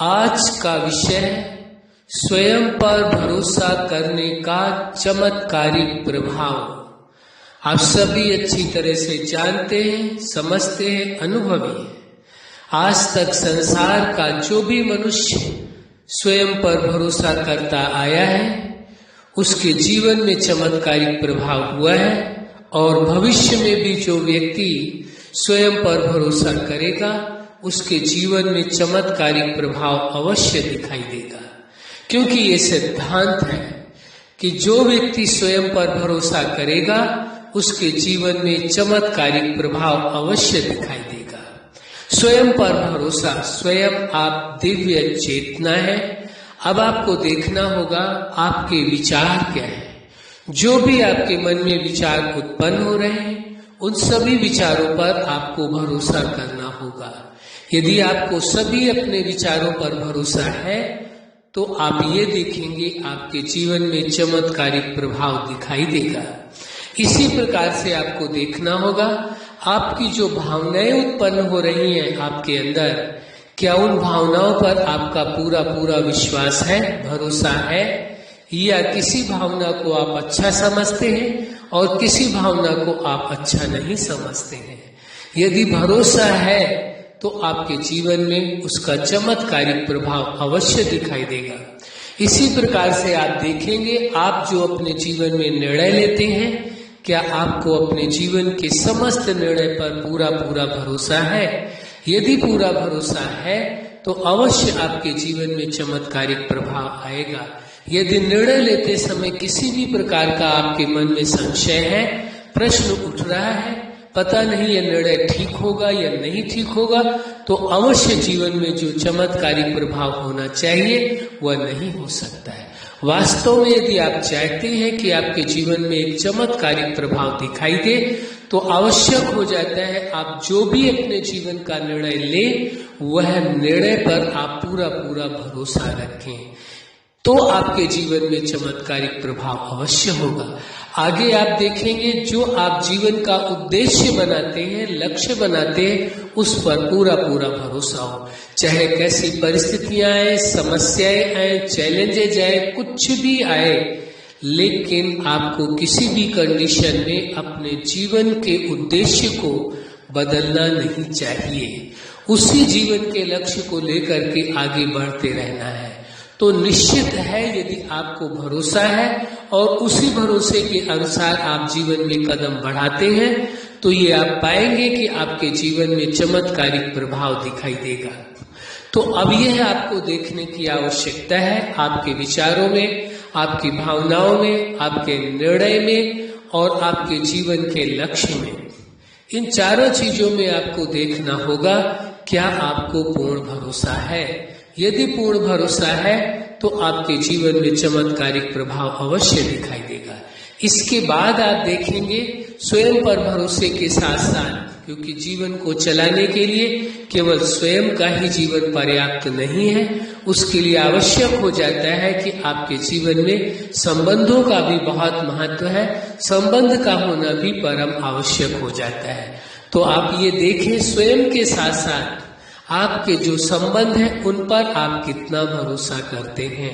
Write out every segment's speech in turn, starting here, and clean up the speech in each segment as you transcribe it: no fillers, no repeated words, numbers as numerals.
आज का विषय स्वयं पर भरोसा करने का चमत्कारिक प्रभाव। आप सभी अच्छी तरह से जानते हैं, समझते हैं, अनुभवी हैं। आज तक संसार का जो भी मनुष्य स्वयं पर भरोसा करता आया है उसके जीवन में चमत्कारिक प्रभाव हुआ है, और भविष्य में भी जो व्यक्ति स्वयं पर भरोसा करेगा उसके जीवन में चमत्कारिक प्रभाव अवश्य दिखाई देगा। क्योंकि ये सिद्धांत है कि जो व्यक्ति स्वयं पर भरोसा करेगा उसके जीवन में चमत्कारिक प्रभाव अवश्य दिखाई देगा। स्वयं पर भरोसा, स्वयं आप दिव्य चेतना है। अब आपको देखना होगा आपके विचार क्या है। जो भी आपके मन में विचार उत्पन्न हो रहे हैं उन सभी विचारों पर आपको भरोसा करना होगा। यदि आपको सभी अपने विचारों पर भरोसा है तो आप ये देखेंगे आपके जीवन में चमत्कारिक प्रभाव दिखाई देगा। इसी प्रकार से आपको देखना होगा आपकी जो भावनाएं उत्पन्न हो रही हैं आपके अंदर, क्या उन भावनाओं पर आपका पूरा पूरा विश्वास है, भरोसा है, या किसी भावना को आप अच्छा समझते हैं और किसी भावना को आप अच्छा नहीं समझते हैं। यदि भरोसा है तो आपके जीवन में उसका चमत्कारिक प्रभाव अवश्य दिखाई देगा। इसी प्रकार से आप देखेंगे आप जो अपने जीवन में निर्णय लेते हैं, क्या आपको अपने जीवन के समस्त निर्णय पर पूरा पूरा भरोसा है? यदि पूरा भरोसा है तो अवश्य आपके जीवन में चमत्कारिक प्रभाव आएगा। यदि निर्णय लेते समय किसी भी प्रकार का आपके मन में संशय है, प्रश्न उठ रहा है, पता नहीं यह निर्णय ठीक होगा या नहीं ठीक होगा, तो अवश्य जीवन में जो चमत्कारिक प्रभाव होना चाहिए वह नहीं हो सकता है। वास्तव में यदि आप चाहते हैं कि आपके जीवन में एक चमत्कारिक प्रभाव दिखाई दे तो आवश्यक हो जाता है आप जो भी अपने जीवन का निर्णय लें वह निर्णय पर आप पूरा पूरा भरोसा रखें, तो आपके जीवन में चमत्कारिक प्रभाव अवश्य होगा। आगे आप देखेंगे जो आप जीवन का उद्देश्य बनाते हैं, लक्ष्य बनाते हैं, उस पर पूरा पूरा भरोसा हो। चाहे कैसी परिस्थितियां आए, समस्याएं आए, चैलेंजेज आए, कुछ भी आए, लेकिन आपको किसी भी कंडीशन में अपने जीवन के उद्देश्य को बदलना नहीं चाहिए। उसी जीवन के लक्ष्य को लेकर के आगे बढ़ते रहना है। तो निश्चित है यदि आपको भरोसा है और उसी भरोसे के अनुसार आप जीवन में कदम बढ़ाते हैं तो ये आप पाएंगे कि आपके जीवन में चमत्कारिक प्रभाव दिखाई देगा। तो अब यह आपको देखने की आवश्यकता है आपके विचारों में, आपकी भावनाओं में, आपके निर्णय में और आपके जीवन के लक्ष्य में। इन चारों चीजों में आपको देखना होगा क्या आपको पूर्ण भरोसा है। यदि पूर्ण भरोसा है तो आपके जीवन में चमत्कारिक प्रभाव अवश्य दिखाई देगा। इसके बाद आप देखेंगे स्वयं पर भरोसे के साथ साथ, क्योंकि जीवन को चलाने के लिए केवल स्वयं का ही जीवन पर्याप्त नहीं है, उसके लिए आवश्यक हो जाता है कि आपके जीवन में संबंधों का भी बहुत महत्व है। संबंध का होना भी परम आवश्यक हो जाता है। तो आप ये देखें स्वयं के साथ साथ आपके जो संबंध हैं उन पर आप कितना भरोसा करते हैं।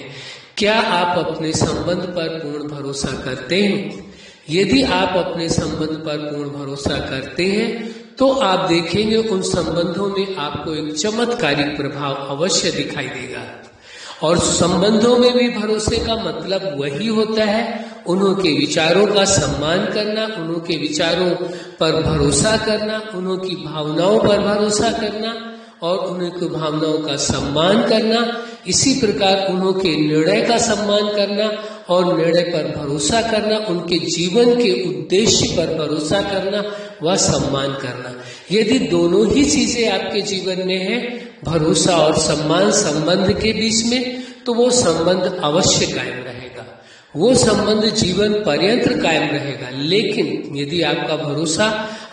क्या आप अपने संबंध पर पूर्ण भरोसा करते हैं? यदि आप अपने संबंध पर पूर्ण भरोसा करते हैं तो आप देखेंगे उन संबंधों में आपको एक चमत्कारिक प्रभाव अवश्य दिखाई देगा। और संबंधों में भी भरोसे का मतलब वही होता है उन्होंने विचारों का सम्मान करना, उन्होंने विचारों पर भरोसा करना, उन्होंने भावनाओं पर भरोसा करना और उनकी भावनाओं का सम्मान करना। इसी प्रकार उनके निर्णय का सम्मान करना और निर्णय पर भरोसा करना, उनके जीवन के उद्देश्य पर भरोसा करना, वह सम्मान करना। यदि दोनों ही चीजें आपके जीवन में है, भरोसा और सम्मान संबंध के बीच में, तो वो संबंध अवश्य कायम रहेगा, वो संबंध जीवन पर्यंत कायम रहेगा। लेकिन यदि आपका भरोसा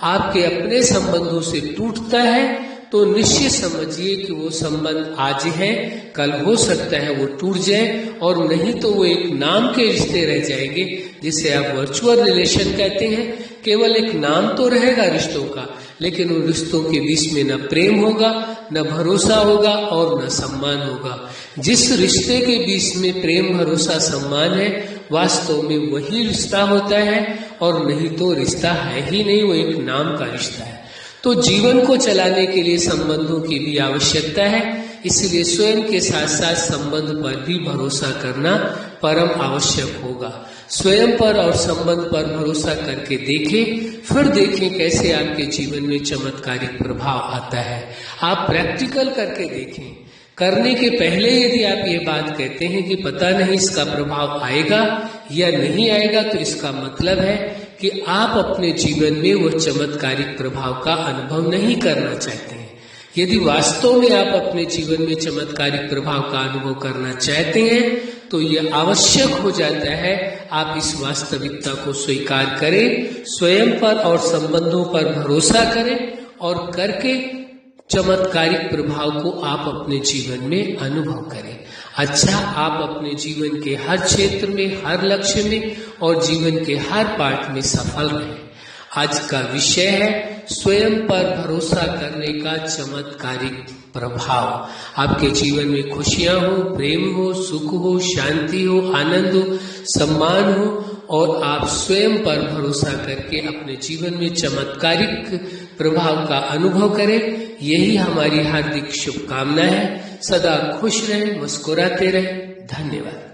आपके अपने संबंधों से टूटता है तो निश्चित समझिए कि वो संबंध आज है, कल हो सकता है वो टूट जाए, और नहीं तो वो एक नाम के रिश्ते रह जाएंगे, जिसे आप वर्चुअल रिलेशन कहते हैं। केवल एक नाम तो रहेगा रिश्तों का, लेकिन उन रिश्तों के बीच में न प्रेम होगा, न भरोसा होगा और न सम्मान होगा। जिस रिश्ते के बीच में प्रेम, भरोसा, सम्मान है, वास्तव में वही रिश्ता होता है, और नहीं तो रिश्ता है ही नहीं, वो एक नाम का रिश्ता है। तो जीवन को चलाने के लिए संबंधों की भी आवश्यकता है, इसलिए स्वयं के साथ साथ संबंध पर भी भरोसा करना परम आवश्यक होगा। स्वयं पर और संबंध पर भरोसा करके देखें, फिर देखें कैसे आपके जीवन में चमत्कारिक प्रभाव आता है। आप प्रैक्टिकल करके देखें। करने के पहले यदि आप ये बात कहते हैं कि पता नहीं इसका प्रभाव आएगा या नहीं आएगा, तो इसका मतलब है कि आप अपने जीवन में वो चमत्कारिक प्रभाव का अनुभव नहीं करना चाहते हैं। यदि वास्तव में आप अपने जीवन में चमत्कारिक प्रभाव का अनुभव करना चाहते हैं, तो ये आवश्यक हो जाता है आप इस वास्तविकता को स्वीकार करें, स्वयं पर और संबंधों पर भरोसा करें, और करके चमत्कारिक प्रभाव को आप अपने जीवन में अनुभव करें। अच्छा, आप अपने जीवन के हर क्षेत्र में, हर लक्ष्य में और जीवन के हर पार्ट में सफल रहें। आज का विषय है स्वयं पर भरोसा करने का चमत्कारिक प्रभाव। आपके जीवन में खुशियां हो, प्रेम हो, सुख हो, शांति हो, आनंद हो, सम्मान हो, और आप स्वयं पर भरोसा करके अपने जीवन में चमत्कारिक प्रभाव का अनुभव करें। यही हमारी हार्दिक शुभकामना है। सदा खुश रहें, मुस्कुराते रहें। धन्यवाद।